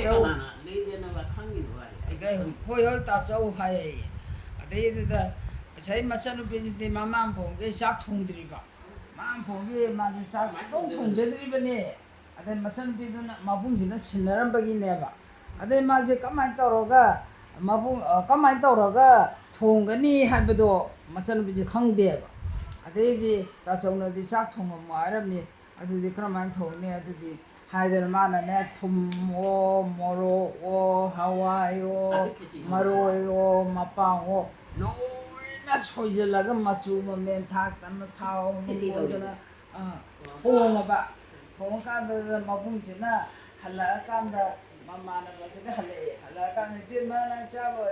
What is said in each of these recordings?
Tachou. Hoi Tachou Hai. The same Masanupin, Mamma Pongi, Shark Hundriba. Mam Pongi, Mazak, don't Hundribane. And then Masanupin, Mabun's in a Sinarambagi never. And then Mazi Kamantoroga, Mabu, Kamantoroga, Tongani, Habado, Masanupin Kang there. That's only the Shark Hong of Marami. I do the Kramanto near the Hyder Mana net Moro, or Hawaii, or Maro, or Mapang, or no, that's for the Lagamasu, men tacked and the town, home about Fonka, the Mabunzina, Halakanda, Mamma, Halakan, the German and Chavo,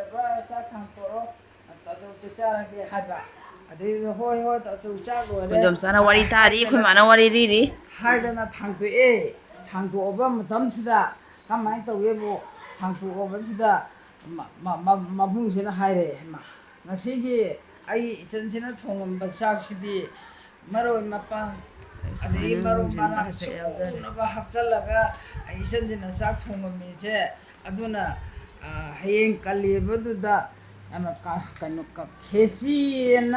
Satan Toro, and that's what Chara Haba. Kujam sana wari tari, kumana wari riri. Hardana tang to over Matamsida, come out of Webo, tang to over Sida, Mabums in a high. Nasigi, I sent in a tongue, but Shark City, Maro and Mapang, and the Maro Mana, Nova Haptalaga, I sent in a Shark tongue of me, Aduna, Haying Kali, Buddha. And a kind of khechi and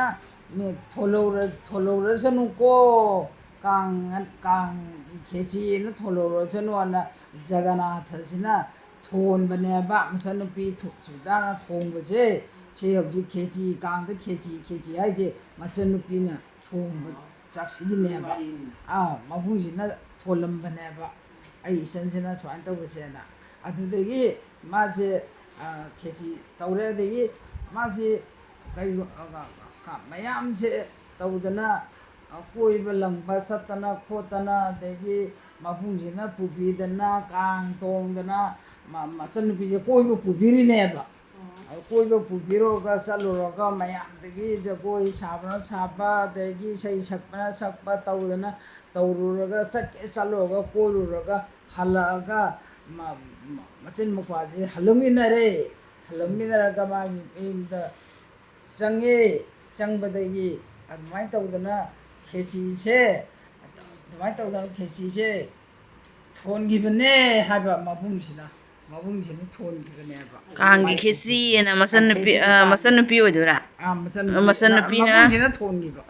me Tolorasanuko, kang and kang, khechi and Tolorasanu and Jagannathasina, Tone Baneba, Masanupi, Sudana, Tone was a say of the khechi, kang the khechi, I say, Masanupina, Tone, Saxi never. Mabuzina, Tolam Baneba, I send in a swanta was Sena. I do the ye, Maje. Khechi Taura the Mazi Mayam Taudana, Koibalang, Basatana, Kotana, the Mabunjina, Pupi, the Na, Kang, Tong, the Na, Matsanupi, the Koibo Pupiri never. Koibo Pupiro, Gasaluroga, Mayam, the Gis, the Goi, Sabana, Saba, the Gis, Sakana, Sakpa, Taudana, Taururaga, Saloga, Koruga, Halaga. Machin Mukwaji, Haluminare, Haluminara in the Sangi, Sangbadagi, and Might of the Na, Khechi say, the Might of the Khechi say, Tone given a Haba Mabunzina, Mabunzina, Tone given a Kangi khechi and a Masanupi Udura. Masanupina,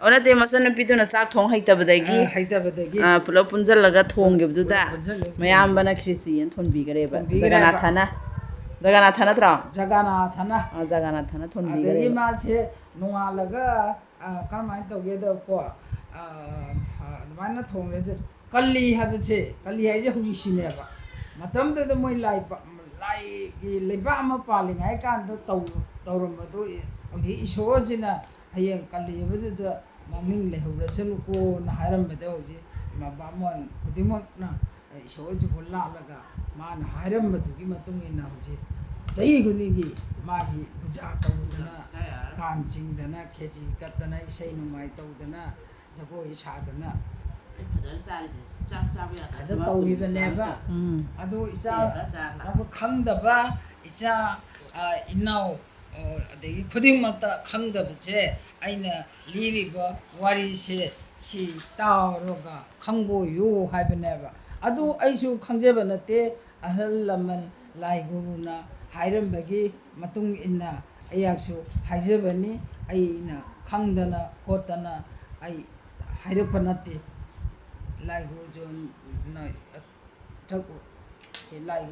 or a day Masanupi on a sack tongue height of the gi, Pulopunzalaga tongue give to that. Mayambana khechi and Ton Bigareba, Zaganatana draw. Zaganatana, Ton Bigareba, Noalaga, come out together for Mana Tong is it. Kali have it say, Kali Aja who she never. Matam the Moy like Libama Paling, I can't do Tauramato. He shows in a Hayan Kali with the Maming Lehuko, Naharam Bedoji, Mabamon, Dimotna, shows you Lalaga, Man Hiram Batugimatum in Nauji. Jaygunigi, Magi, Jaka, Kanching, the Na, Khechi, Katana, say no my Todana, Jago is Hadana. I don't know even never. I do it's a Kang the Ba, it's a now. The pudding mata Kang the Bache, I know Liriba, wari she Tao Roga, Kango, you have never. I do I should Kangabanate, a hell like Guruna, Hiram Bagi, Matung inna, Ayakshu, Hajabani, I Kangdana, Kotana, I Hirapanati, like Rujon, Tago, like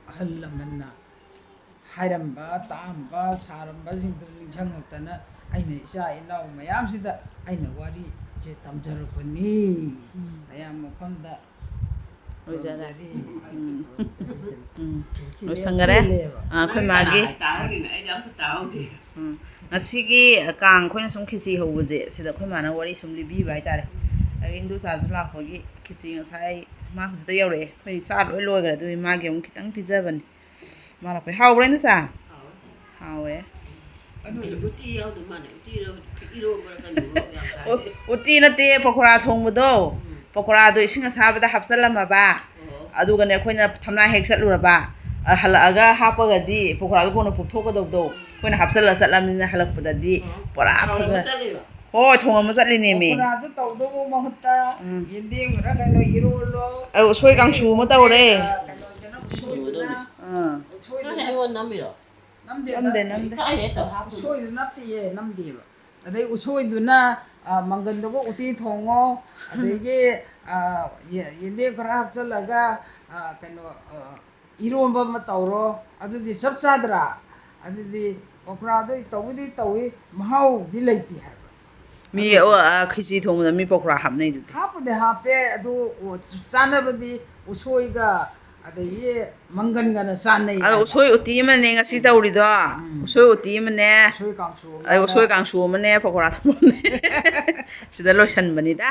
Hellamana. Hiramba, Tamba, Saramba, Changatana, I know Shy now, my arms is that I know what he said, Tamjarapani. I am upon that. Sangare, Kumagi, Asigi, Kang, Queen some kissy who was it, said the Kumana, what is some Libby by that. I didn't do Sazla for kissing as high marks the array. We start all over doing Magium Kitang Pizavan. Malapai how rain is that? How eh? Utina te Pokora Tongudo, Pokora do sing as have the Hapsalamaba, Adugan Quina Tamna Hexaluraba, a Halaga Hapagadi, Pokora going to Potoka do, when Hapsala Salam in the Halapudi, Pora. Oh, Thomasali name. I was so young, Shumata. namiro. Namde. Kai hết rồi hấp. Usoidu natiye namdeba. Adai usoiduna mangandago uti thongo adagi yende khara hapchalaga kaino iromba ma tawro adudi sab chadra adudi okra do tawi mahau di laiti ha. Mi khichi thongda mi pokora hapnai du. Hapude hape adu chanabadi usoiga adai mangan gana chanai. Ado usoi uti mane ngasi tawrido. Usoi uti mane. Usoi kangsu. Ay usoi kangsu mane pokora thongne. Sida loisan bani da.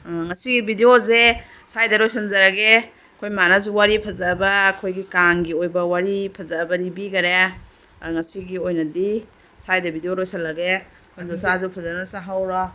Ngasi video je saida loisan jarage. Koi mana ju wari phajaba koi gi kangi oiba wari phajaba ribi gare. Ngasi gi oina di saida video loisan lage. Kondo sa ju phajana sa haura.